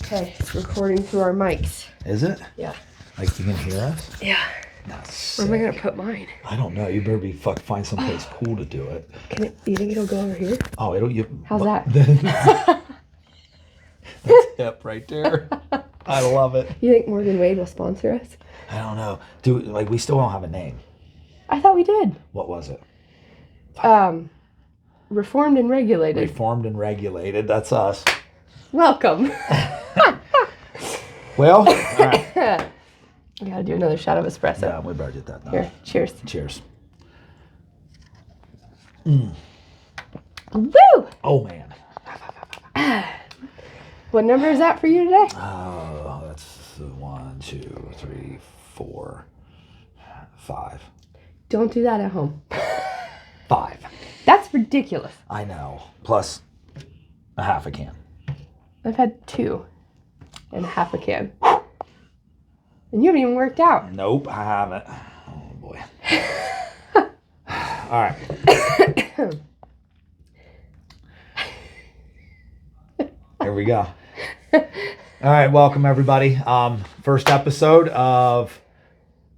Okay, it's recording through our mics. Is it? Yeah. Like you can hear us? Yeah. That's Where am I gonna put mine? I don't know. You better be find someplace cool to do it. You think it'll go over here? Oh, How's that? That's hip right there. I love it. You think Morgan Wade will sponsor us? I don't know. We still don't have a name. I thought we did. What was it? Reformed and regulated. Reformed and regulated. That's us. Welcome. Well, all right. We gotta do another shot of espresso. Yeah, we better get that done. Here, cheers. Cheers. Woo! Oh man. What number is that for you today? Oh, that's 1, 2, 3, 4, 5. Don't do that at home. 5. That's ridiculous. I know. Plus a half a can. I've had 2 and a half a can. And you haven't even worked out. Nope, I haven't. Oh boy. All right. Here we go. All right, welcome everybody. First episode of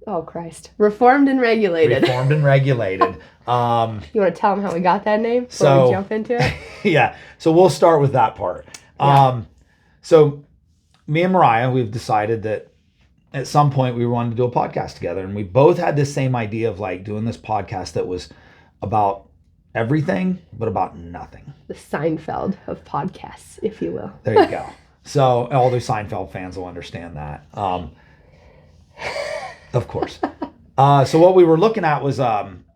Oh Christ. Reformed and regulated. Reformed and Regulated. You want to tell them how we got that name before So- we jump into it? Yeah, so we'll start with that part. Yeah. So me and Mariah, we've decided that at some point we wanted to do a podcast together, and we both had the same idea of like doing this podcast that was about everything but about nothing. The Seinfeld of podcasts, if you will. There you go. So all the Seinfeld fans will understand that. Of course. So what we were looking at was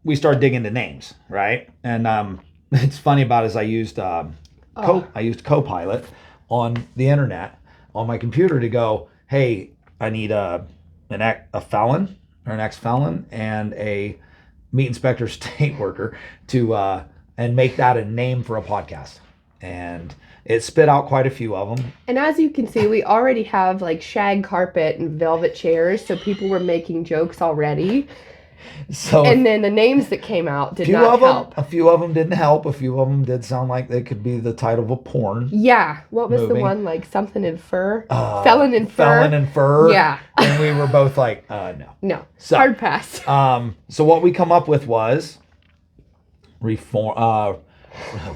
we started digging into names, right? And it's funny about it is I used Copilot on the internet on my computer to go, hey, I need a felon or an ex-felon and a meat inspector state worker to and make that a name for a podcast. And it spit out quite a few of them. And as you can see, we already have like shag carpet and velvet chairs, so people were making jokes already. So And then the names that came out did a not help. few of them didn't help. A few of them did sound like they could be the title of a porn. Yeah. What was the Movie. one, like something in fur? Felon in fur? Felon and Fur. Yeah. And we were both like, no. No. So- Hard pass. So what we come up with was reform. Oh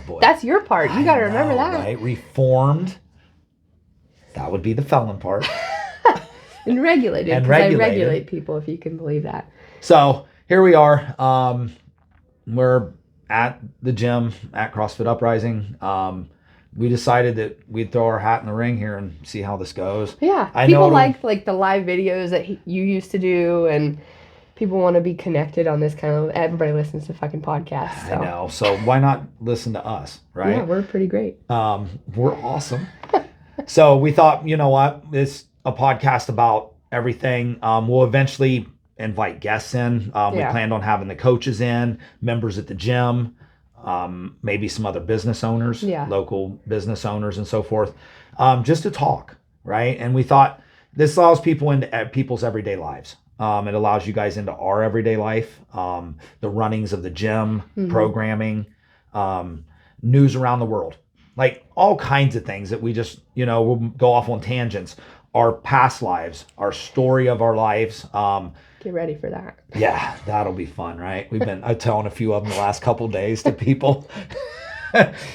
boy. That's your part. You got to remember know, that. right? Reformed. That would be the felon part. And regulated. And 'cause I regulated. regulate people, if you can believe that. So here we are. We're at the gym at CrossFit Uprising. We decided that we'd throw our hat in the ring here and see how this goes. Yeah. I know People it'll- like the live videos that you used to do, and people want to be connected on this kind of. Everybody listens to fucking podcasts. So. I know. So why not listen to us, right? Yeah, we're pretty great. We're awesome. So we thought, you know what? It's a podcast about everything. We'll eventually invite guests in. We Yeah. planned on having the coaches in, members at the gym, maybe some other business owners, Yeah. local business owners and so forth, just to talk, right? And we thought this allows people into people's everyday lives. It allows you guys into our everyday life, the runnings of the gym, programming, news around the world, like all kinds of things that we just, we'll go off on tangents, our past lives, our story of our lives. Get ready for that. Yeah, that'll be fun, right? We've been telling a few of them the last couple of days to people.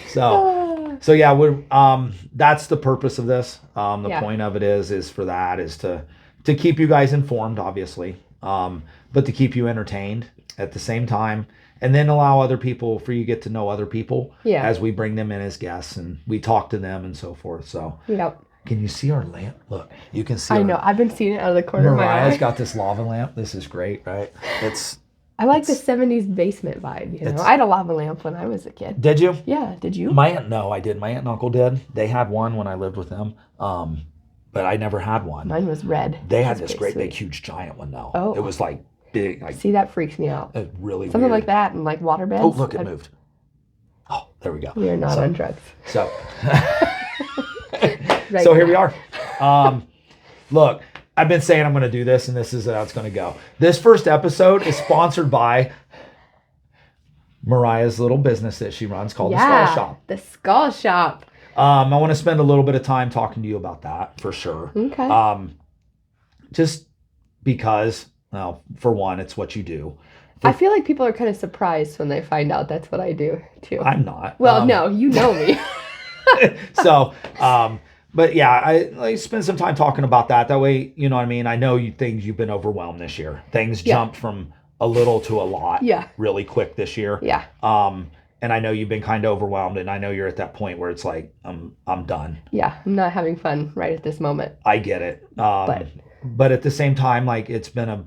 So yeah, we're that's the purpose of this. The Yeah. point of it is to keep you guys informed, obviously, but to keep you entertained at the same time, and then allow other people for you to get to know other people Yeah. as we bring them in as guests and we talk to them and so forth. So Yep. can you see our lamp? Look, you can see. I know. I've been seeing it out of the corner of my Mariah's eye. got this lava lamp. This is great, right? I like the 70s basement vibe, you know. I had a lava lamp when I was a kid. Did you? Yeah, did you? My aunt, no, I did. My aunt and uncle did. They had one when I lived with them, but I never had one. Mine was red. They had It was this pretty great big sweet. huge giant one though. Oh. It was like big, like See, that freaks me out. really Something weird. like that and like water beds. Oh, look, it moved. Oh, there we go. We are not so, on drugs. So, Right so here we now. are. Look, I've been saying I'm going to do this, and this is how it's going to go. This first episode is sponsored by Mariah's little business that she runs called the Skull Shop. The Skull Shop. I want to spend a little bit of time talking to you about that for sure. Okay. Just because, well, for one, it's what you do. I feel like people are kind of surprised when they find out that's what I do too. I'm not. Well, no, you know me. So, but yeah, I spend some time talking about that. That way, you know what I mean? I know things you've been overwhelmed this year. Things Yeah. jumped from a little to a lot Yeah. really quick this year. Yeah. And I know you've been kind of overwhelmed, and I know you're at that point where it's like, I'm done. Yeah. I'm not having fun right at this moment. I get it. But at the same time, like it's been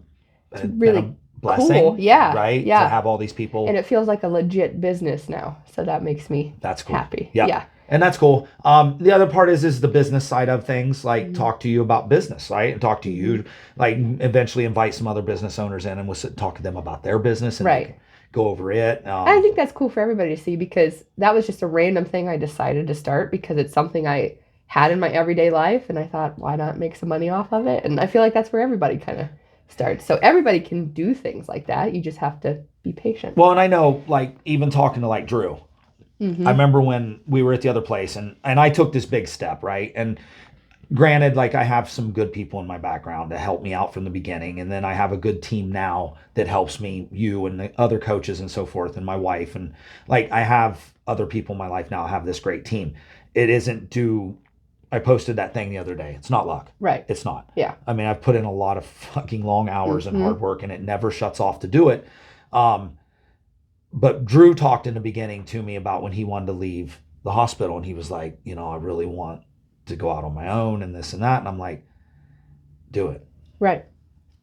really a blessing. cool. Yeah. Right. Yeah. To have all these people. And it feels like a legit business now. So that makes me That's cool. happy. Yep. Yeah. And that's cool. The other part is the business side of things, like talk to you about business, right? And talk to you, like eventually invite some other business owners in and we'll sit and talk to them about their business and Right. go over it. I think that's cool for everybody to see because that was just a random thing I decided to start because it's something I had in my everyday life and I thought, why not make some money off of it? And I feel like that's where everybody kind of starts. So everybody can do things like that. You just have to be patient. Well, and I know, like, even talking to like Drew, Mm-hmm. I remember when we were at the other place and I took this big step, right? And granted, like I have some good people in my background to help me out from the beginning. And then I have a good team now that helps me, you and the other coaches and so forth, and my wife. And like I have other people in my life now, have this great team. It isn't due. I posted that thing the other day. It's not luck. Right. It's not. Yeah. I mean, I've put in a lot of fucking long hours and Mhm. hard work and it never shuts off to do it. But Drew talked in the beginning to me about when he wanted to leave the hospital and he was like, you know, I really want to go out on my own and this and that. And I'm like, do it. Right.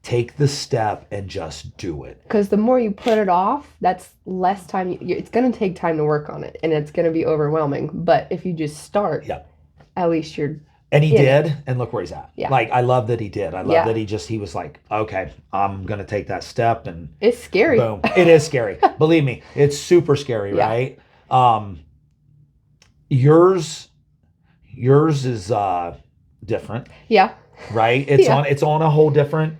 Take the step and just do it. Because the more you put it off, that's less time. It's going to take time to work on it and it's going to be overwhelming. But if you just start, Yeah. at least you're. And he Yeah. did, and look where he's at. Yeah. Like, I love that he did. I love Yeah. that he was like, okay, I'm going to take that step and It's scary. boom. It is scary. Believe me, it's super scary, Yeah. right? Yours is different, Yeah. right? It's Yeah. it's on a whole different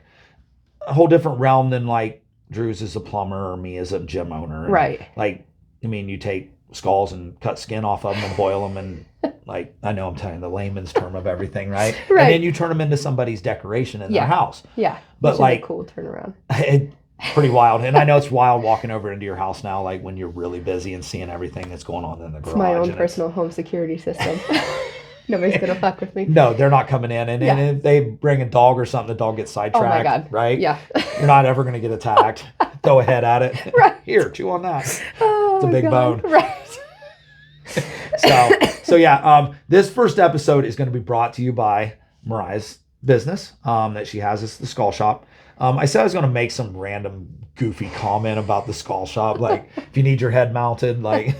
realm than like Drew's as a plumber or me as a gym owner. And, Right. like, I mean, you take skulls and cut skin off of them and boil them and like, I know I'm telling the layman's term of everything, right? Right. And then you turn them into somebody's decoration in their Yeah. house. Yeah. But Which is like, a cool turnaround. it, pretty wild. And I know it's wild walking over into your house now, like when you're really busy and seeing everything that's going on in the garage. It's my own and personal home security system. Nobody's going to fuck with me. No, they're not coming in. And, Yeah. and if they bring a dog or something, the dog gets sidetracked. Oh my God. Right? Yeah. You're not ever going to get attacked. Throw a head at it. Right. Here, chew on that. Oh, It's a big God. bone. Right. So yeah, this first episode is going to be brought to you by Mariah's business that she has. It's the Skull Shop. I said I was going to make some random goofy comment about the Skull Shop, like if you need your head mounted, like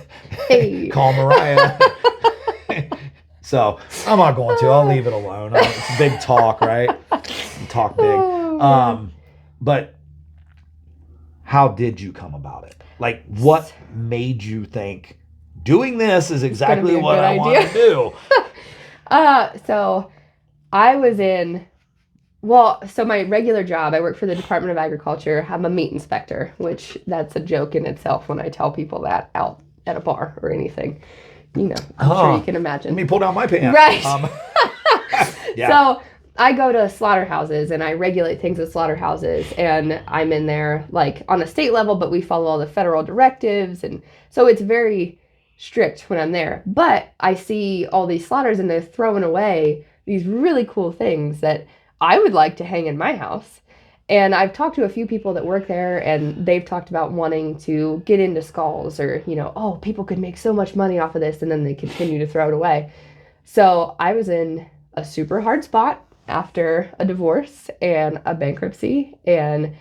Hey. call Mariah. So I'm not going to. I'll leave it alone. It's big talk, right? Talk big. Oh, man. But how did you come about it? Like, what made you think doing this is exactly be a what good I want idea? to do? So I was in, so my regular job, I work for the Department of Agriculture. I'm a meat inspector, which that's a joke in itself when I tell people that out at a bar or anything. You know, I'm sure you can imagine. Let me pull down my pants. Right. Yeah. So I go to slaughterhouses and I regulate things at slaughterhouses and I'm in there like on a state level, but we follow all the federal directives. And so it's very strict when I'm there. But I see all these slaughters and they're throwing away these really cool things that I would like to hang in my house. And I've talked to a few people that work there and they've talked about wanting to get into skulls or, you know, oh, people could make so much money off of this and then they continue to throw it away. So I was in a super hard spot after a divorce and a bankruptcy. And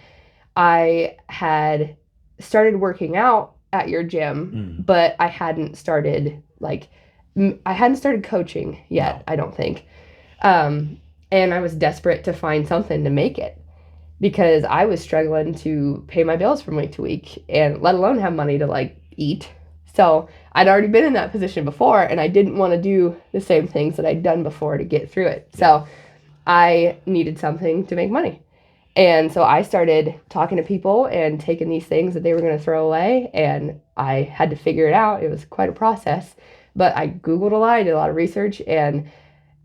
I had started working out at your gym, but I hadn't started coaching yet, No. I don't think. And I was desperate to find something to make it because I was struggling to pay my bills from week to week and let alone have money to like eat. So I'd already been in that position before and I didn't want to do the same things that I'd done before to get through it. So I needed something to make money. And so I started talking to people and taking these things that they were going to throw away and I had to figure it out. It was quite a process, But I Googled a lot, I did a lot of research, and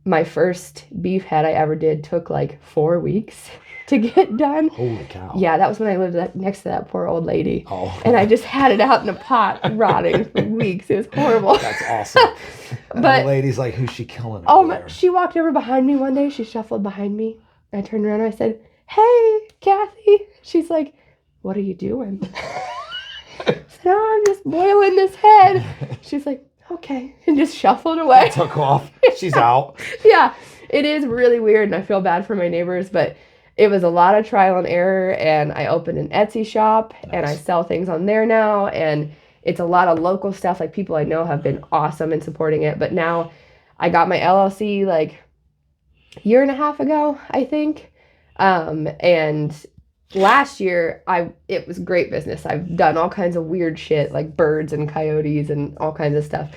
my first beef head I ever did took like 4 weeks to get done. Holy cow. Yeah, that was when I lived next to that poor old lady. Oh. And I just had it out in a pot rotting for weeks. It was horrible. That's awesome. And But- the lady's like, who's she killing? Oh over my, there? she walked over behind me one day. She shuffled behind me. I turned around and I said, "Hey, Kathy." She's like, "What are you doing?" I said, "Oh, I'm just boiling this head." She's like, "Okay," and just shuffled away. Took off. She's out. Yeah, it is really weird, and I feel bad for my neighbors, but it was a lot of trial and error, and I opened an Etsy shop, and I Nice. sell things on there now, and it's a lot of local stuff. Like, people I know have been awesome in supporting it, but now I got my LLC like a year and a half ago, I think, and last year it was great business. I've done all kinds of weird shit like birds and coyotes and all kinds of stuff.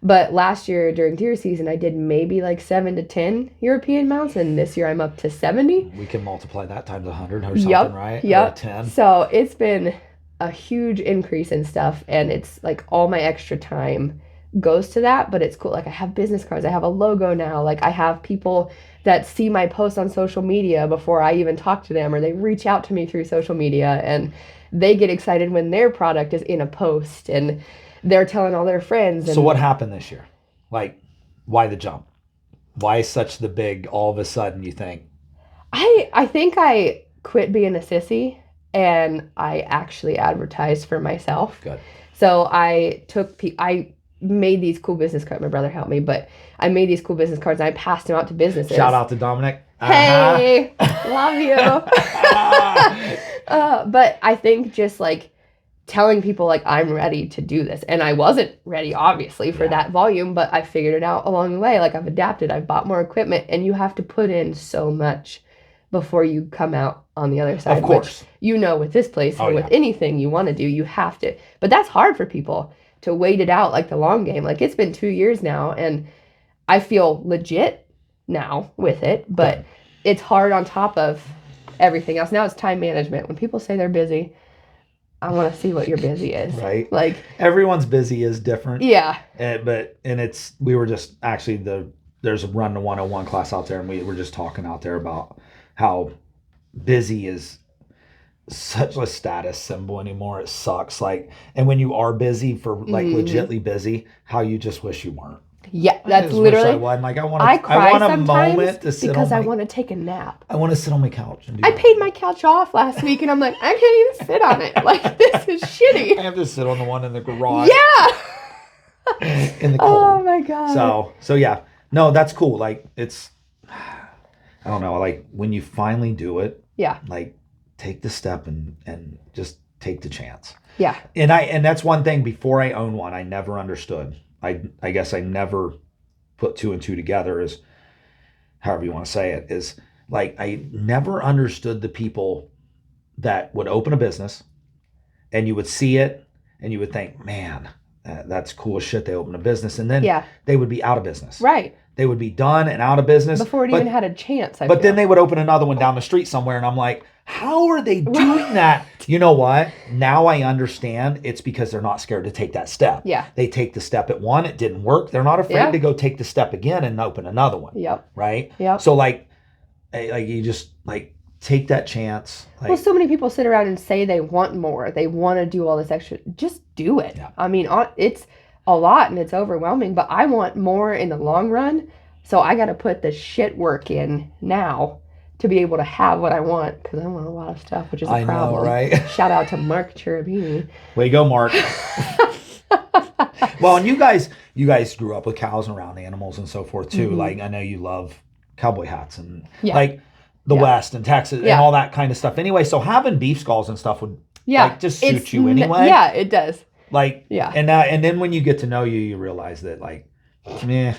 But last year during deer season, I did maybe like 7 to 10 European mounts, and this year I'm up to 70. We can multiply that times 100 or something, Yep, right? yep. Or 10. So it's been a huge increase in stuff, and it's like all my extra time goes to that, but it's cool. Like, I have business cards, I have a logo now, like I have people that see my posts on social media before I even talk to them, or they reach out to me through social media, and they get excited when their product is in a post, and they're telling all their friends. And So what happened this year? Like, why the jump? Why such the big, all of a sudden, you think? I think I quit being a sissy, and I actually advertised for myself. Good. So I made these cool business cards. My brother helped me, but I made these cool business cards and I passed them out to businesses. Shout out to Dominic. Hey, love you. But I think just like telling people like I'm ready to do this, and I wasn't ready obviously for Yeah. that volume, but I figured it out along the way. Like, I've adapted, I've bought more equipment, and you have to put in so much before you come out on the other side. Of course. Which, you know, with this place or Oh, with yeah. anything you want to do, you have to. But that's hard for people to wait it out like the long game. Like, it's been 2 years now, and I feel legit now with it, but it's hard on top of everything else. Now it's time management. When people say they're busy, I want to see what your busy is. Right. Like, Everyone's busy is different. yeah. We were just actually there's a Run to 101 class out there, and we were just talking out there about how busy is such a status symbol anymore. It sucks. Like, and when you are busy for like Mhm. legitly busy, how you just wish you weren't. Yeah, I that's just wish I literally. wasn't. Like, I cry want a sometimes moment to sit because on I my, want to take a nap. I want to sit on my couch and do I nothing. paid my couch off last week, and I'm like, I can't even sit on it. Like, this is I shitty. have to sit on the one in the garage Yeah. in the Oh cold. my god. So yeah. No, that's cool. Like, it's, I don't know, like when you finally do it, Yeah. like take the step and just take the chance. Yeah. And that's one thing, before I owned one, I never understood. I guess I never put 2 and 2 together, is however you want to say it, is like I never understood the people that would open a business and you would see it and you would think, man, that's cool as shit. They opened a business, and then Yeah. they would be out of business. Right. They would be done and out of business Before it but, even had a chance. But then they would open another one down the street somewhere, and I'm like, how are they doing that? You know what? Now I understand. It's because they're not scared to take that step. Yeah. They take the step at one, it didn't work. They're not afraid Yeah. to go take the step again and open another one. Yep. Right? Yep. So like you just like take that chance. Like, Well, so many people sit around and say they want more. They want to do all this extra. Just do it. Yeah. I mean, it's a lot and it's overwhelming, but I want more in the long run. So I got to put the shit work in now to be able to have what I want, because I want a lot of stuff, which is a I problem. know, right? Shout out to Mark Cherubini. Way to go, Mark. Well, and you guys grew up with cows and around animals and so forth too. Mhm. Like, I know you love cowboy hats and Yeah. like the Yeah. West and Texas and Yeah. all that kind of stuff. Anyway, so having beef skulls and stuff would Yeah. like just suit It's you anyway. Yeah, it does. Like, Yeah. and then when you get to know you, you realize that like, meh,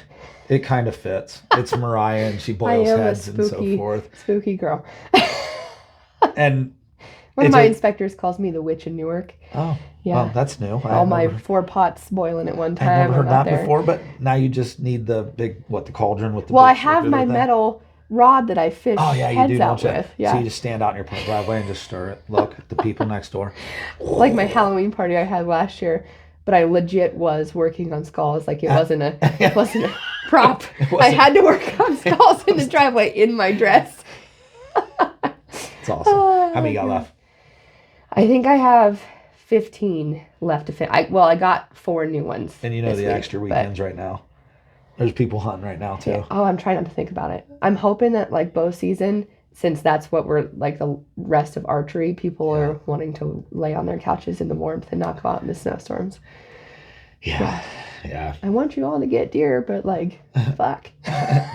it kind of fits. It's Mariah and she boils am a heads and so spooky- forth. Spooky girl. And One of It's my a- inspectors calls me the witch in Newark. oh, Yeah. well, that's new. All my 4 pots boiling at one time. I never heard I'm out that there. before, but now you just need the big, the cauldron with the Well, I big have my thing. metal rod that I fish Oh yeah, you heads do, out don't you? with. Yeah. So you just stand out in your driveway and just stir it. Look at the people next door. Like my Halloween party I had last year. but I legit was working on skulls. Like it wasn't a prop. It I wasn't- had to work on skulls in the driveway in my dress. It's awesome. How many you got left? I think I have 15 left to fit. I got 4 new ones. And you know this the week, extra but- weekends right now. There's people hunting right now too. Oh, I'm trying not to think about it. I'm hoping that like bow season, since that's what we're like the rest of archery, people are wanting to lay on their couches in the warmth and not go out in the snowstorms. Yeah. I want you all to get deer, but like, fuck.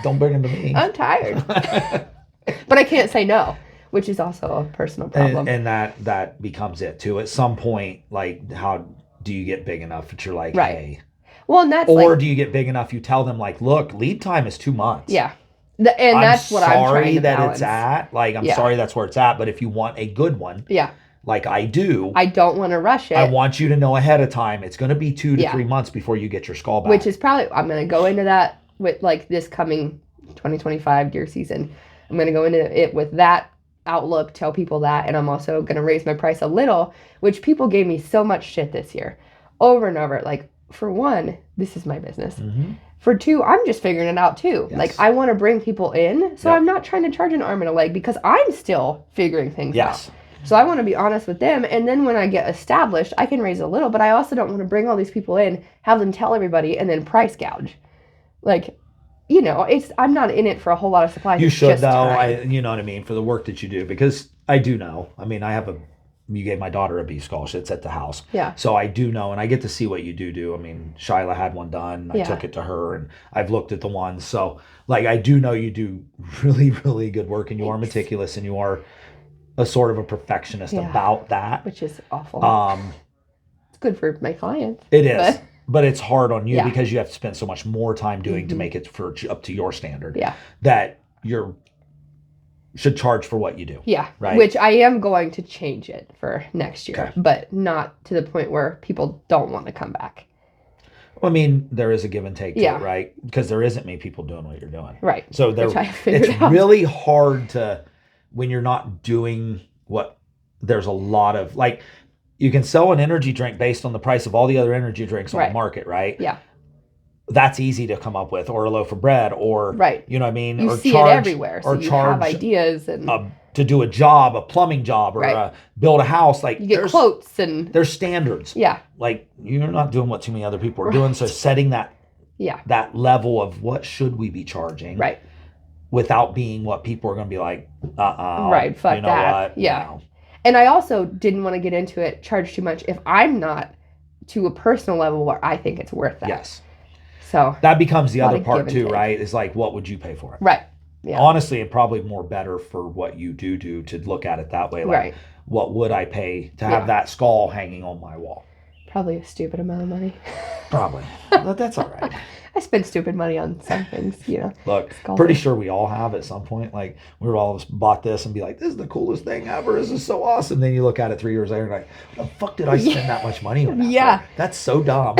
Don't bring them to me. I'm tired. But I can't say no, which is also a personal problem. And that becomes it too. At some point, like, how do you get big enough that you're like, Right. hey? Well, and that's Or like, do you get big enough? You tell them like, look, lead time is 2 months. yeah. And that's what I'm trying sorry to that balance. it's at. Like, I'm sorry that's where it's at. But if you want a good one, Yeah. like I do, I don't want to rush it. I want you to know ahead of time. It's going to be 2 to Yeah. 3 months before you get your skull back. Which is probably, I'm going to go into that with like this coming 2025 deer season. I'm going to go into it with that outlook, tell people that. And I'm also going to raise my price a little, which people gave me so much shit this year over and over. Like, for one, this is my business. Mhm. For two, I'm just figuring it out too. Yes. Like, I want to bring people in. So Yep. I'm not trying to charge an arm and a leg because I'm still figuring things out. Yes. So I want to be honest with them. And then when I get established, I can raise a little, but I also don't want to bring all these people in, have them tell everybody, and then price gouge. Like, you know, I'm not in it for a whole lot of supplies. You It's should just though. time. You know what I mean, for the work that you do, because I do know. I mean, you gave my daughter a beef skull. It's at the house. Yeah. So I do know, and I get to see what you do. I mean, Shyla had one done. I Yeah. took it to her, and I've looked at the ones. So, like, I do know you do really, really good work, and you are Thanks. meticulous, and you are a sort of a perfectionist Yeah. about that. Which is awful. It's good for my clients. It is, but it's hard on you Yeah. because you have to spend so much more time doing to Mhm. make it up to your standard. Yeah. That you're should charge for what you do. Yeah. Right. Which I am going to change it for next year, Okay. but not to the point where people don't want to come back. I mean, there is a give and take to Yeah. it, right? Because there isn't many people doing what you're doing. Right. So Which I figured it's out. really hard to, when you're not doing what, there's a lot of, like, you can sell an energy drink based on the price of all the other energy drinks on Right. the market, right? Yeah. That's easy to come up with, or a loaf of bread, or, Right. you know what I mean? You or see charge, it everywhere. So or you charge have ideas and to do a job, a plumbing job, or Right. build a house. Like, you get there's, quotes and there's standards. yeah. Like, you're not doing what too many other people are doing. So setting that Yeah. that level of what should we be charging, Right. without being what people are going to be like, Right, fuck you know that. what? Yeah. No. And I also didn't want to get into it, charge too much if I'm not to a personal level where I think it's worth that. Yes. So, That becomes the Lot other of part give and too, take. right? Is like, what would you pay for it? right. Yeah. Honestly, and probably more better for what you do to look at it that way. Like, Right. what would I pay to have Yeah. that skull hanging on my wall? Probably a stupid amount of money. Probably. But that's all right. I spend stupid money on some things, you know. Look, Skulls. pretty sure we all have at some point. Like, we've all bought this and be like, this is the coolest thing ever. This is so awesome. Then you look at it 3 years later and like, what the fuck did I spend that much money on that Yeah. for? That's so dumb.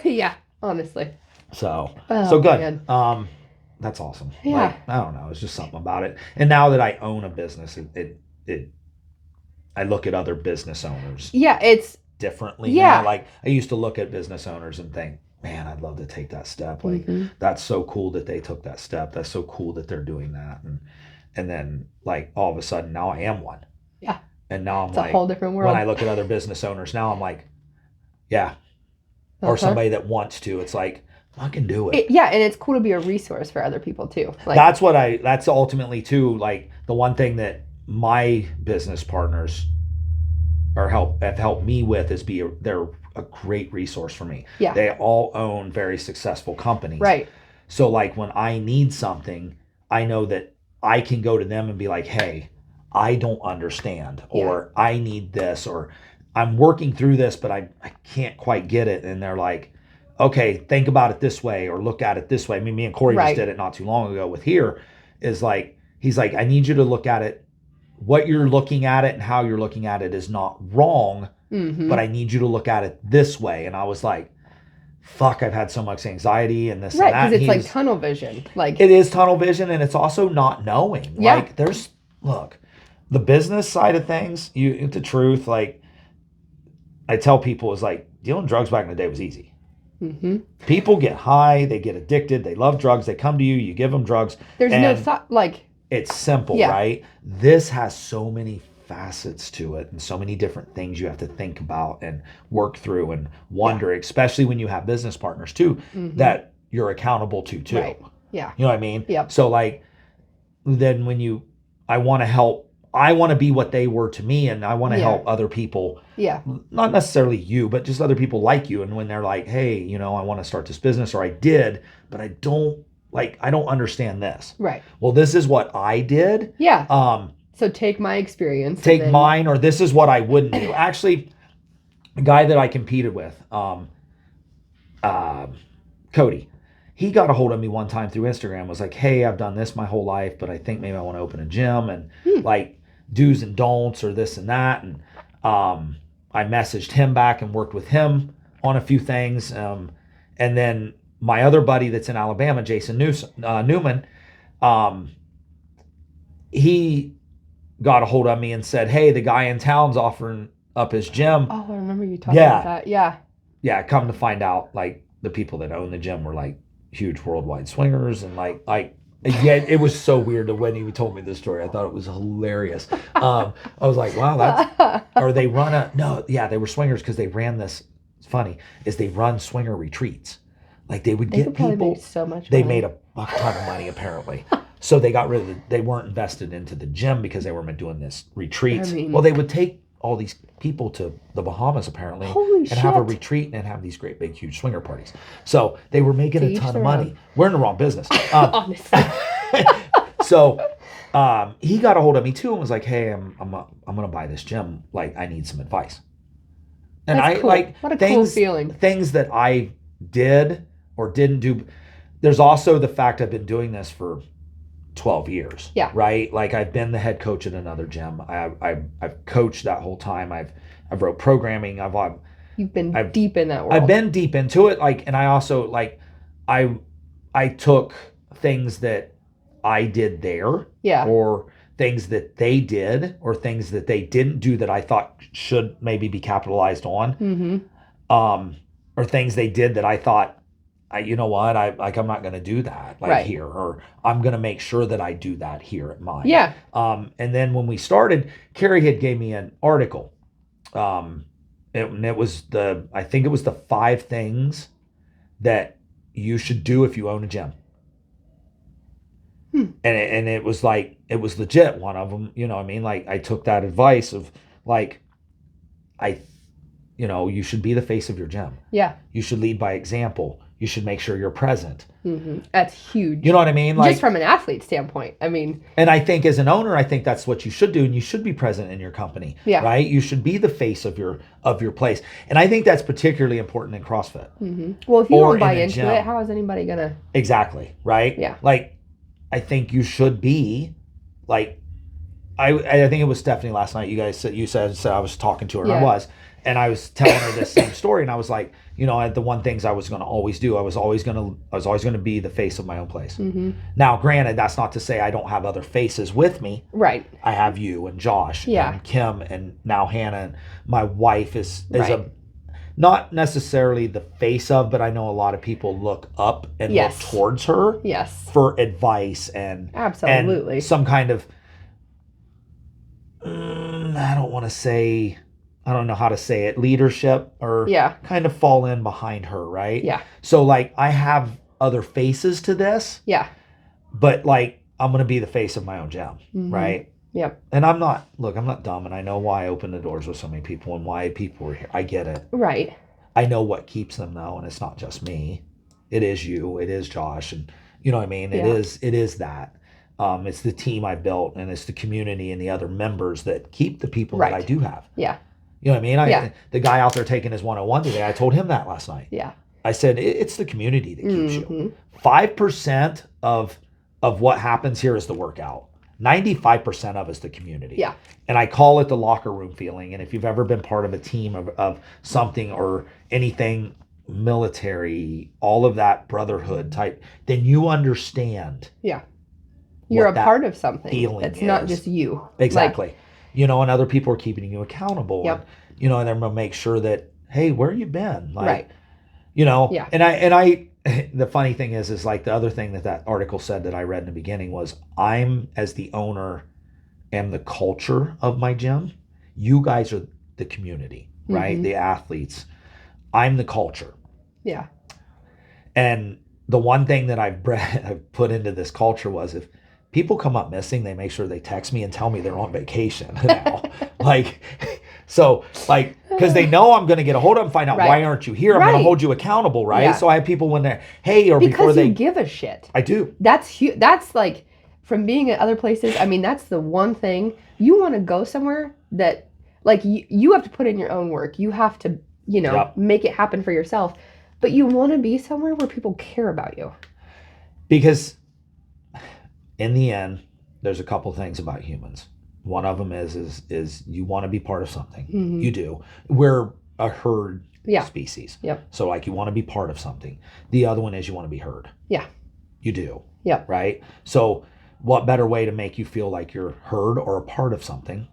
Yeah, honestly. So, Oh, so good. man. That's awesome. Yeah. Like, I don't know. It's just something about it. And now that I own a business, I look at other business owners Yeah, it's differently. Yeah. Now. Like, I used to look at business owners and think, man, I'd love to take that step. Like, Mhm. that's so cool that they took that step. That's so cool that they're doing that. And then, like, all of a sudden now I am one. Yeah. And now I'm it's like, a whole different world. when I look at other business owners now, I'm like, yeah. Or Uh-huh. somebody that wants to, it's like, I can do it. Yeah, and it's cool to be a resource for other people too. Like, That's ultimately too, like, the one thing that my business partners have helped me with is they're a great resource for me. Yeah. They all own very successful companies. right. So, like, when I need something, I know that I can go to them and be like, hey, I don't understand, or I need this, or I'm working through this, but I can't quite get it. And they're like, okay, think about it this way, or look at it this way. I mean, me and Corey Right. just did it not too long ago with here, is like, he's like, I need you to look at it. What you're looking at it and how you're looking at it is not wrong, Mm-hmm. but I need you to look at it this way. And I was like, fuck, I've had so much anxiety and this Right, and that. because it's And like he was- tunnel vision. Like, it is tunnel vision, and it's also not knowing. Yeah. Like, look, the business side of things, the truth, like, I tell people, is like, dealing drugs back in the day was easy. Mm-hmm. People get high, they get addicted, they love drugs, they come to you, you give them drugs. There's no thought, like, it's simple, Yeah. right? This has so many facets to it and so many different things you have to think about and work through and wonder, especially when you have business partners too, that you're accountable to too. Right. Yeah. You know what I mean? Yep. So like, then when I want to help, I want to be what they were to me, and I want to Yeah. help other people, Yeah. not necessarily you, but just other people like you. And when they're like, hey, you know, I want to start this business, or I did, but I don't understand this. Right. Well, this is what I did. Yeah. So take my experience. and Take then- mine, or this is what I wouldn't do. Actually, a guy that I competed with, Cody, he got a hold of me one time through Instagram, was like, hey, I've done this my whole life, but I think maybe I want to open a gym, and like do's and don'ts or this and that. And I messaged him back and worked with him on a few things. And then my other buddy that's in Alabama, Jason Newman, he got a hold of me and said, hey, the guy in town's offering up his gym. Oh, I remember you talking Yeah. about that. Yeah. Yeah, come to find out, like, the people that own the gym were like huge worldwide swingers, and like yeah, it was so weird that when he told me this story, I thought it was hilarious. I was like, wow, that's, or they they were swingers because they ran this. It's funny, is they run swinger retreats. Like they would They get could probably people. make so much They money. made a buck ton of money apparently. So they got rid of they weren't invested into the gym because they were doing this retreats. I mean- Well, they would take all these people to the Bahamas apparently, Holy and have a shit. retreat and have these great big huge swinger parties. So they were making To a each ton of their money. own. We're in the wrong business. Honestly. So he got a hold of me too and was like, hey, I'm gonna buy this gym. Like, I need some advice. And That's I cool. like What a things, cool feeling. things that I did or didn't do. There's also the fact I've been doing this for 12 years. Yeah. Right. Like, I've been the head coach at another gym. I've coached that whole time. I've wrote programming. You've been I've- deep in that world. I've been deep into it. Like, and I also like, I took things that I did there, Yeah. or things that they did, or things that they didn't do that I thought should maybe be capitalized on, Mm-hmm. or things they did that I thought, you know what, I'm not going to do that Right. here, or I'm going to make sure that I do that here at mine. Yeah. And then when we started, Carrie had gave me an article. It was I think it was the 5 things that you should do if you own a gym. And it was like, it was legit one of them, you know what I mean? Like, I took that advice of like, you should be the face of your gym. Yeah. You should lead by example. You should make sure you're present. Mm-hmm. That's huge. You know what I mean? Like, Just from an athlete standpoint. I mean, and I think as an owner, I think that's what you should do, and you should be present in your company. Yeah. Right? You should be the face of your place. And I think that's particularly important in CrossFit. well, if you Or don't buy in a into gym. it, how is anybody gonna? Exactly. Right? Yeah. Like, I think you should be like, I think it was Stephanie last night. You said I was talking to her, and I Yeah. was, and I was telling her this same story, and I was like, the one things I was going to always do, I was always going to be the face of my own place. Mm-hmm. Now, granted, that's not to say I don't have other faces with me. Right. I have you and Josh Yeah. and Kim and now Hannah, and my wife is Right. not necessarily the face of, but I know a lot of people look up and Yes. look towards her Yes. for advice and Absolutely. and some kind of I don't want to say, I don't know how to say it, leadership, or Yeah. kind of fall in behind her, right? Yeah. So like, I have other faces to this, Yeah. but like, I'm gonna be the face of my own gym, Mhm. right? Yep. And I'm not dumb, and I know why I opened the doors with so many people and why people were here. I get it. Right. I know what keeps them though, and it's not just me. It is you. It is Josh, and you know what I mean. Yeah. It is that. It's the team I built, and it's the community and the other members that keep the people that I Right. do have. Yeah. You know what I mean? Yeah. The guy out there taking his 101 today, I told him that last night. Yeah. I said it's the community that keeps you. Mhm. 5% of what happens here is the workout. 95% of is the community. Yeah. And I call it the locker room feeling. And if you've ever been part of a team of something or anything, military, all of that brotherhood type, then you understand. Yeah. You're what a that part of something. feeling It's not is. just you. Exactly. And other people are keeping you accountable. Yep. And they're going to make sure that, hey, where you been? Like, Right. you know, Yeah. and I, the funny thing is like the other thing that article said that I read in the beginning was I'm, as the owner, am the culture of my gym. You guys are the community, right? Mhm. The athletes. I'm the culture. Yeah. And the one thing that I've put into this culture was if people come up missing, they make sure they text me and tell me they're on vacation now. Like, so like, because they know I'm going to get a hold of them, find out Right. why aren't you here? I'm going Right. to hold you accountable, right? Yeah. So I have people when they're, hey, or Because before you they, give a shit. I do. That's huge. That's like from being at other places. I mean, that's the one thing you want to go somewhere that like you have to put in your own work. You have to, Yep. make it happen for yourself. But you want to be somewhere where people care about you. Because in the end, there's a couple things about humans. One of them is you want to be part of something. Mhm. You do. We're a herd Yeah. species. Yep. So like you want to be part of something. The other one is you want to be heard. Yeah. You do. Yep. Right? So what better way to make you feel like you're heard or a part of something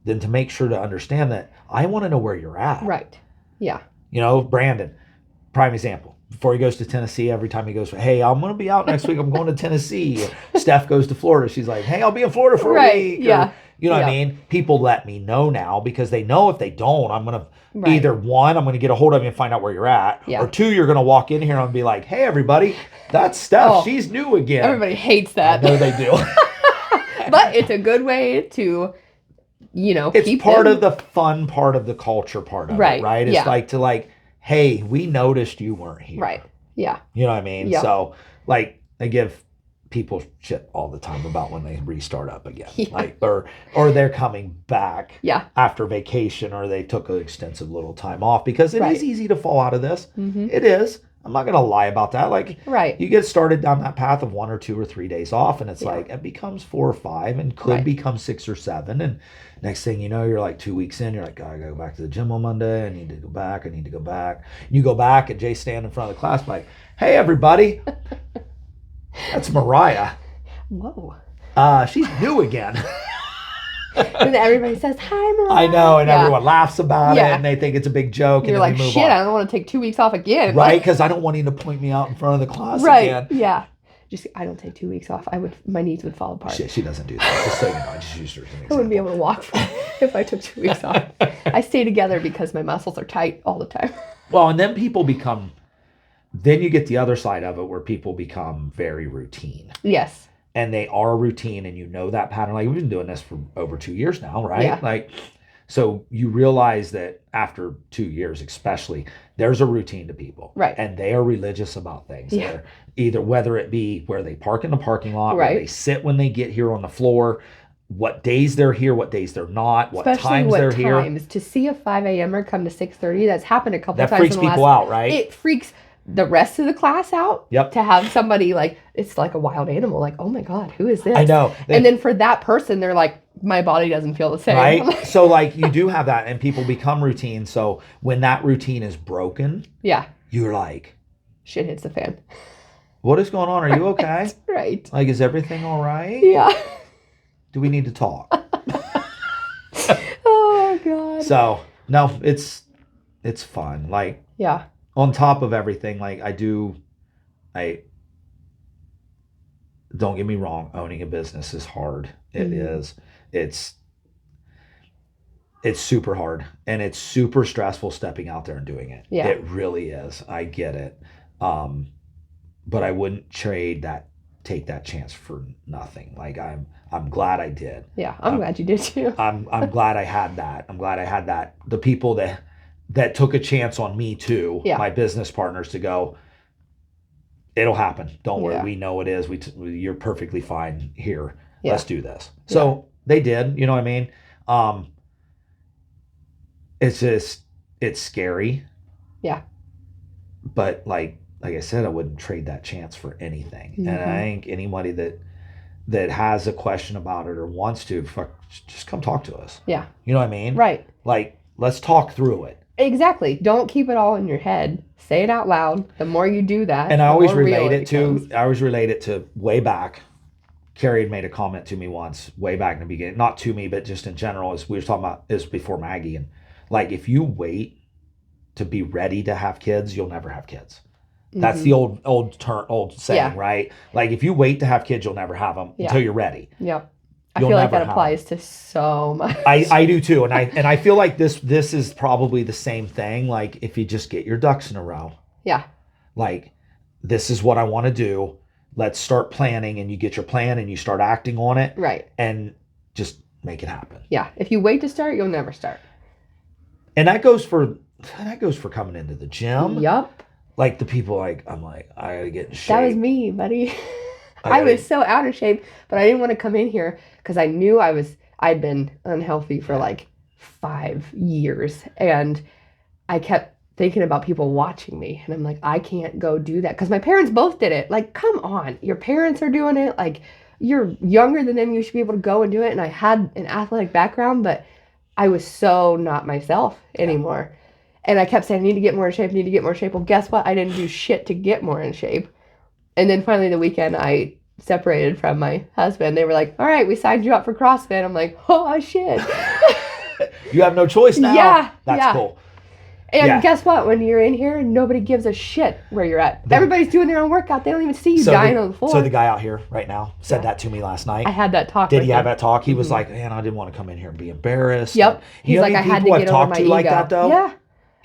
than to make sure to understand that I want to know where you're at. Right. Yeah. You know, Brandon, prime example. Before he goes to Tennessee, every time he goes, hey, I'm going to be out next week. I'm going to Tennessee. Or Steph goes to Florida. She's like, hey, I'll be in Florida for a Right. week. Yeah. Or, you know what I Yeah. mean? People let me know now because they know if they don't, I'm going to Right. either one, I'm going to get a hold of you and find out where you're at. Yeah. Or two, you're going to walk in here and be like, hey, everybody, that's Steph. Oh, She's new again. Everybody hates I that. know they do. But it's a good way to, It's keep part them. of the fun part of the culture part of Right. it, right? It's Yeah. like to like, hey, we noticed you weren't here. Right. Yeah. You know what I mean? Yeah. So like I give people shit all the time about when they restart up again. Yeah. Like or they're coming back Yeah. after vacation or they took an extensive little time off because it is Right. easy to fall out of this. Mhm. It is. I'm not gonna lie about that. Like Right. you get started down that path of 1 or 2 or 3 days off and it's Yeah. like it becomes 4 or 5 and could Right. become 6 or 7 and next thing you know you're like 2 weeks in, you're like, I gotta go back to the gym on Monday. I need to go back. And you go back and Jay's standing in front of the class like, hey everybody, that's Mariah. Whoa. She's new again. And then everybody says, hi, Mariah. I know, and Yeah. everyone laughs about Yeah. it and they think it's a big joke You're and like, then we move shit, on. I don't want to take 2 weeks off again. Right? Because I don't want him to point me out in front of the class Right. again. Yeah. Just I don't take 2 weeks off. My knees would fall apart. She doesn't do that. Just so you know, I just used her as an I example. wouldn't be able to walk if I took 2 weeks off. I stay together because my muscles are tight all the time. Well, and then then you get the other side of it where people become very routine. Yes. And they are routine and you know that pattern. Like we've been doing this for over 2 years now, right? Yeah. Like, so you realize that after 2 years, especially, there's a routine to people. Right. And they are religious about things. Yeah. They're either whether it be where they park in the parking lot, Right. where they sit when they get here on the floor, what days they're here, what days they're not, what Especially times what they're here. times. To see a 5 a.m.er come to 6:30, that's happened a couple That times. freaks in the people last, out, right? It freaks the rest of the class out. Yep. To have somebody like, it's like a wild animal. Like, oh my God, who is this? I know. And then for that person, they're like, my body doesn't feel the same. Right? So like you do have that and people become routine. So when that routine is broken, Yeah. you're like, Shit hits the fan. what is going on? Are you okay? Right. Like, is everything all right? Yeah. Do we need to talk? Oh God. So no, it's fun. Like Yeah. on top of everything, like I don't get me wrong, owning a business is hard. It Mhm. is. It's super hard and it's super stressful stepping out there and doing it. Yeah. It really is. I get it. But I wouldn't take that chance for nothing. Like I'm glad I did. Yeah. I'm glad you did too. I'm glad I had that. I'm glad I had that. The people that took a chance on me too, Yeah. my business partners, to go, it'll happen. Don't worry. Yeah. We know it is. You're perfectly fine here. Yeah. Let's do this. So they did, you know what I mean? It's scary. Yeah. But like I said, I wouldn't trade that chance for anything. And Mhm. I think anybody that has a question about it or wants to, just come talk to us. Yeah. You know what I mean? Right. Like, let's talk through it. Exactly. Don't keep it all in your head. Say it out loud. The more you do that, And I the always more real relate becomes. I always relate it to way back. Carrie had made a comment to me once, way back in the beginning, not to me, but just in general, as we were talking about, is before Maggie. And like, if you wait to be ready to have kids, you'll never have kids. That's Mhm. the old saying, Yeah. right? Like if you wait to have kids, you'll never have them Yeah. until you're ready. Yep. I You'll feel like never that have applies to so much. I do too, and I feel like this is probably the same thing. Like if you just get your ducks in a row, Yeah. like this is what I want to do. Let's start planning, and you get your plan and you start acting on it, Right. and just make it happen. Yeah. If you wait to start, you'll never start. And that goes for coming into the gym. Yup. Like the people, like I'm like I gotta get in shape. That was me, buddy. I I was so out of shape, but I didn't want to come in here because I knew I'd been unhealthy for like 5 years, and I kept thinking about people watching me, and I'm like, I can't go do that because my parents both did it. Like, come on, your parents are doing it. Like, you're younger than them, you should be able to go and do it. And I had an athletic background, but I was so not myself anymore. And I kept saying, I need to get more in shape, I need to get more in shape. Well, guess what? I didn't do shit to get more in shape. And then finally the weekend I separated from my husband. They were like, all right, we signed you up for CrossFit. I'm like, oh shit. You have no choice now. Yeah, That's yeah. cool. And Yeah. guess what? When you're in here, nobody gives a shit where you're at. Everybody's doing their own workout. They don't even see you dying on the floor. So the guy out here right now said Yeah. that to me last night. I had that talk. Did with he have him. that talk? He was Mhm. like, man, I didn't want to come in here and be embarrassed. Yep. And He's you know like, how I many had to people get I've over talked my to ego. like that though? Yeah.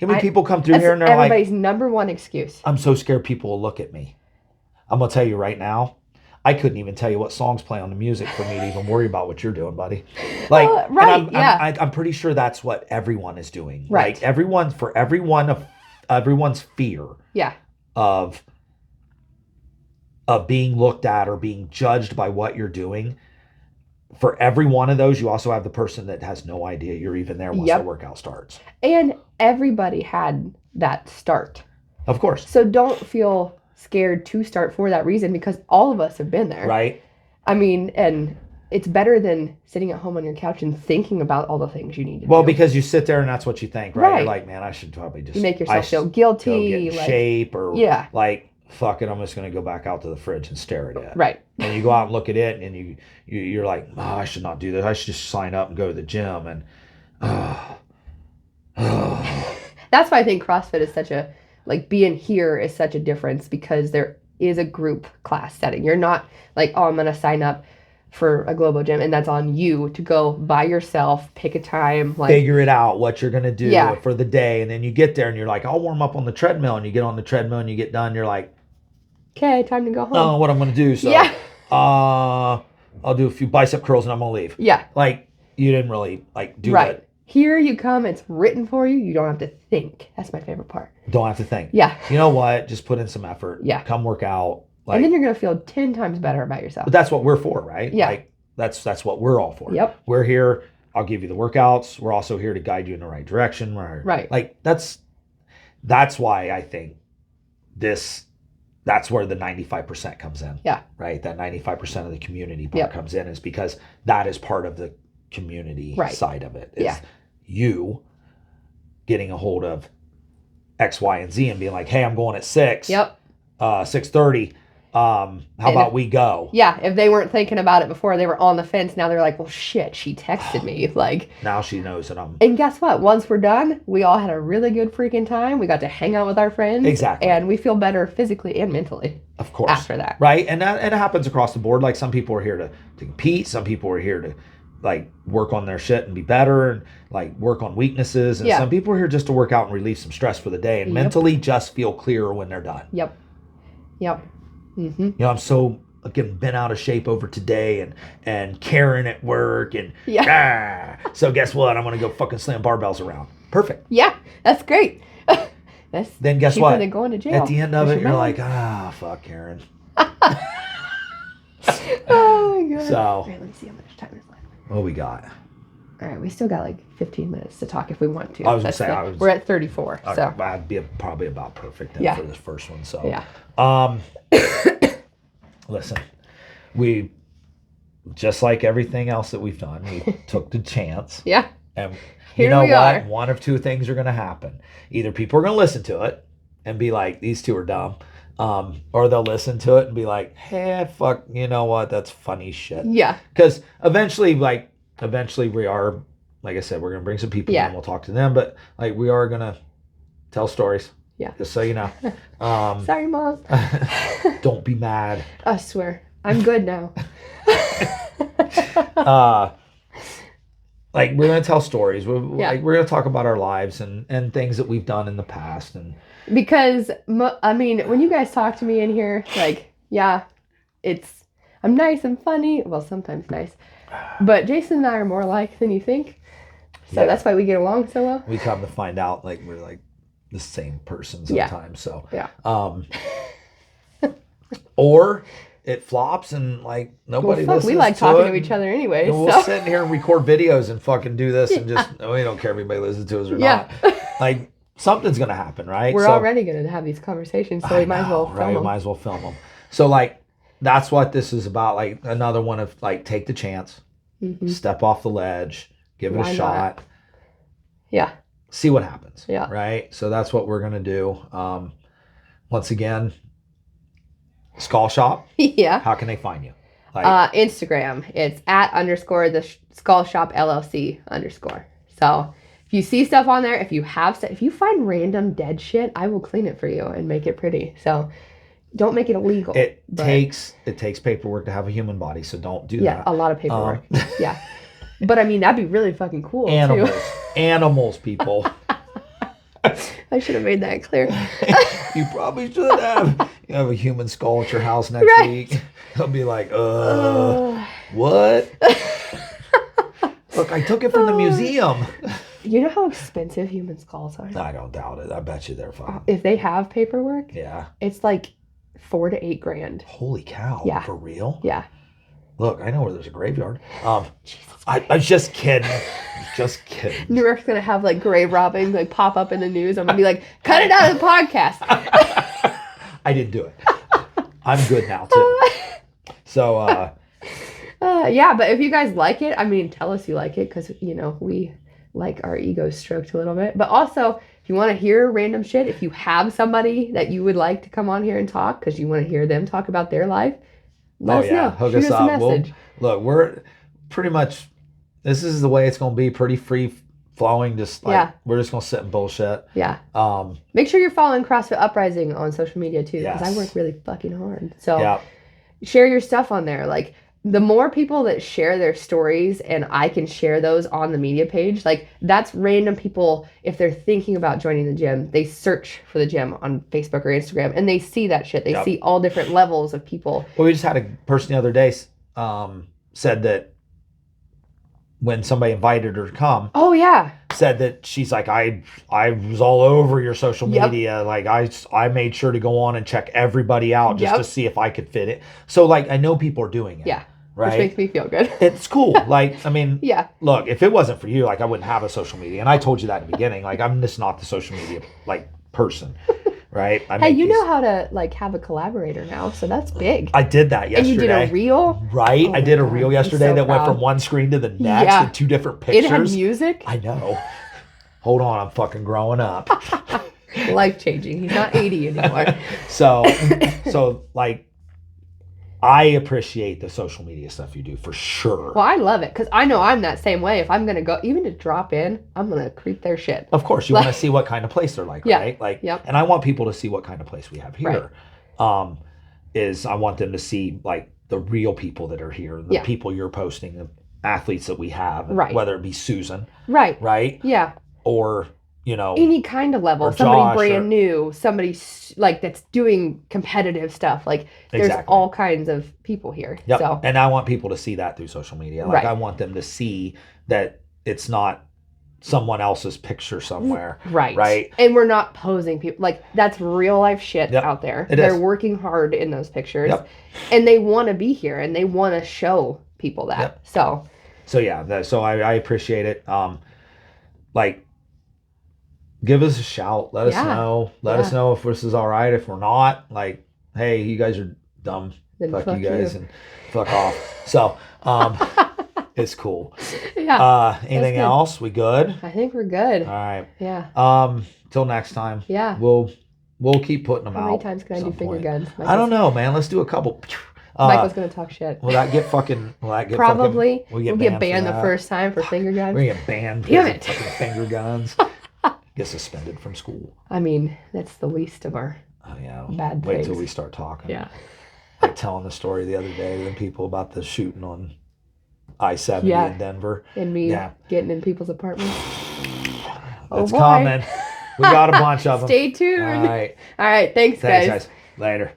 How many I- people come through That's here and they're like, everybody's number one excuse. I'm so scared people will look at me. I'm gonna tell you right now, I couldn't even tell you what songs play on the music for me to even worry about what you're doing, buddy. Like, Well, and right, yeah. I'm pretty sure that's what everyone is doing. Right. Like everyone's fear Yeah. of being looked at or being judged by what you're doing. For every one of those, you also have the person that has no idea you're even there once Yep. the workout starts. And everybody had that start. Of course. So don't feel scared to start for that reason because all of us have been there. Right? I mean, and it's better than sitting at home on your couch and thinking about all the things you need to Well, do. because you sit there and that's what you think, right? Right. You're like, man, I should probably just You make I yourself should feel go guilty. get in like, shape or Yeah. like, fuck it, I'm just gonna go back out to the fridge and stare at it. Right. And you go out and look at it and you're like, oh, I should not do that. I should just sign up and go to the gym and That's why I think CrossFit is such a, like being here is such a difference because there is a group class setting. You're not like, oh, I'm going to sign up for a Globo Gym and that's on you to go by yourself, pick a time. Like, figure it out what you're gonna do Yeah. for the day. And then you get there and you're like, I'll warm up on the treadmill, and you get on the treadmill and you get done, you're like, okay, time to go home. oh, what I'm gonna do. So Yeah. I'll do a few bicep curls and I'm gonna leave. Yeah. Like you didn't really like do Right. it. Here you come, it's written for you. You don't have to think. That's my favorite part. Don't have to think. Yeah. You know what? Just put in some effort. Yeah. Come work out. Like, And then you're going to feel 10 times better about yourself. but that's what we're for, right? Yeah. Like that's what we're all for. Yep. We're here. I'll give you the workouts. We're also here to guide you in the right direction. Right. Like that's why I think that's where the 95% comes in. Yeah. Right. That 95% of the community part Yep. comes in is because that is part of the community Right. side of it. Is Yeah. you getting a hold of X, Y, and Z and being like, hey, I'm going at 6. Yep. 6:30. How about we go? Yeah. If they weren't thinking about it before, they were on the fence. Now they're like, well, shit, she texted me. Like, Now she knows that I'm and guess what? Once we're done, we all had a really good freaking time. We got to hang out with our friends. Exactly. And we feel better physically and mentally of course after that. right, and it happens across the board. Like some people are here to compete, some people are here to like work on their shit and be better and like work on weaknesses, and Yeah. some people are here just to work out and relieve some stress for the day and Yep. mentally just feel clearer when they're done. Yep. Yep. Mm-hmm. You know, I'm so getting bent out of shape over today and Karen at work and so guess what, I'm gonna go fucking slam barbells around. Perfect. Yeah. That's great. That's Then guess cheaper what, than going to jail. at the end of Push it your you're back. like, fuck Karen. Oh my god. So- All right, let me see how much time is left. What we got? All right, we still got like 15 minutes to talk if we want to. I was gonna say, we're at 34. Okay, So I'd be probably about perfect then Yeah. for this first one. So, yeah. Listen, we just like everything else that we've done, we took the chance, Yeah. and Here you know we what? are. One of two things are going to happen: either people are going to listen to it and be like, "These two are dumb," or they'll listen to it and be like, "Hey, fuck, you know what? That's funny shit." Yeah. Because eventually we are, like I said, we're going to bring some people Yeah. and we'll talk to them, but like we are going to Tell stories. Yeah. Just so you know. Sorry, Mom. Don't be mad. I swear. I'm good now. Like we're gonna tell stories. Yeah. Like we're gonna talk about our lives and things that we've done in the past. And Because, I mean, when you guys talk to me in here, like, yeah, I'm nice and funny. Well, sometimes nice. But Jason and I are more alike than you think. So Yeah. that's why we get along so well. we come to find out like we're like the same person Yeah. sometimes. So Yeah. Or it flops and like nobody Well, fuck, listens we like to talking it, to each other anyway. and So. we'll sit in here and record videos and fucking do this and just we don't care if anybody listens to us or Yeah. not. Like something's gonna happen, right? We're So, already going to have these conversations, so we might as well film right? them. Might as well film them. So like that's what this is about. Like another one of like take the chance, Mhm. step off the ledge, give it Why a not? shot, Yeah. see what happens. Yeah. Right. So that's what we're gonna do. Once again, Skull Shop. Yeah. How can they find you? Like Instagram. It's @_ the Skull Shop LLC _. So if you see stuff on there, if you find random dead shit, I will clean it for you and make it pretty. So don't make it illegal. it but- takes paperwork to have a human body, so don't do Yeah, that. a lot of paperwork. Yeah. But I mean, that'd be really fucking cool Animals, too. animals, people. I should have made that clear. You probably should have. You have a human skull at your house next Right. week. They'll be like, what? Look, I took it from the museum. You know how expensive human skulls are? I don't doubt it. I bet you they're fine. If they have paperwork, Yeah. it's like $4,000 to $8,000. Holy cow. Yeah. For real? Yeah. Look, I know where there's a graveyard. Jesus. I was just kidding. Just kidding. New York's gonna have like grave robbing like pop up in the news. I'm gonna be like, cut it out of the podcast. I didn't do it. I'm good now too. So Yeah, but if you guys like it, I mean, tell us you like it because you know we like our egos stroked a little bit. But also, if you want to hear random shit, if you have somebody that you would like to come on here and talk because you want to hear them talk about their life, let us know. hook Shoot us us a up. message. Look, we're pretty much. This is the way it's going to be. Pretty free flowing. Just like Yeah. we're just going to sit and bullshit. Yeah. Um. Make sure you're following CrossFit Uprising on social media too, because I Yes. work really fucking hard. So Yeah. share your stuff on there. Like the more people that share their stories and I can share those on the media page, like that's random people. If they're thinking about joining the gym, they search for the gym on Facebook or Instagram and they see that shit. They Yep. see all different levels of people. Well, we just had a person the other day said that when somebody invited her to come, Oh yeah. said that she's like, I was all over your social Yep. media. Like I made sure to go on and check everybody out just Yep. to see if I could fit it. So like I know people are doing it. Yeah. Right. Which makes me feel good. It's cool. Like, I mean, Yeah. look, if it wasn't for you, like I wouldn't have a social media. And I told you that in the beginning. Like I'm just not the social media like person. Right. Hey, you know how to like have a collaborator now, so that's big. I did that yesterday. And you did a reel. Right. Oh I did a my God, reel I'm yesterday so that went proud. from one screen to the next Yeah. and two different It had pictures. music. I know. Hold on, I'm fucking growing up. Life changing. He's not 80 anymore. So like I appreciate the social media stuff you do for sure. Well, I love it because I know I'm that same way. If I'm gonna go, even to drop in, I'm gonna creep their shit. Of course, you want to see what kind of place they're like, Yeah. right? Like, Yep. and I want people to see what kind of place we have here. Is I want them to see like the real people that are here, the Yeah. people you're posting, the athletes that we have, Right. whether it be Susan, Right. right, Yeah. or you know, Any kind of level. Or Somebody Josh brand or- new. Somebody like that's doing competitive stuff. Like there's Exactly. all kinds of people here. Yep. So And I want people to see that through social media. Like Right. I want them to see that it's not someone else's picture somewhere. right. Right. And we're not posing people like that's real life shit Yep. out there. It They're is. working hard in those pictures. Yep. And they want to be here and they want to show people that. Yep. So So yeah, so I appreciate it. Like give us a shout. Let us Yeah. know. Let us Yeah. know if this is all right. If we're not, like, hey, you guys are dumb. then Fuck fuck you guys and fuck off. So it's cool. Yeah. Anything good. else? We good? I think we're good. All right. Yeah. Till next time. Yeah. We'll keep putting them How out. many times can I do some finger point. guns? I don't know, man. Let's do a couple. Michael's gonna talk shit. Will that get fucking? Will that get Probably. Fucking, we'll get banned for the that? first time for finger guns. We're gonna get banned Damn because of it. fucking finger guns. get suspended from school. I mean, that's the least of our Oh yeah. bad Wait things. till we start talking. Yeah. Like telling the story the other day to them people about the shooting on I-70 Yeah. in Denver. And me Yeah. getting in people's apartments. Oh, It's boy. coming. We got a bunch of them. Stay tuned. All right. All right. Thanks, Thanks, guys. guys. Later.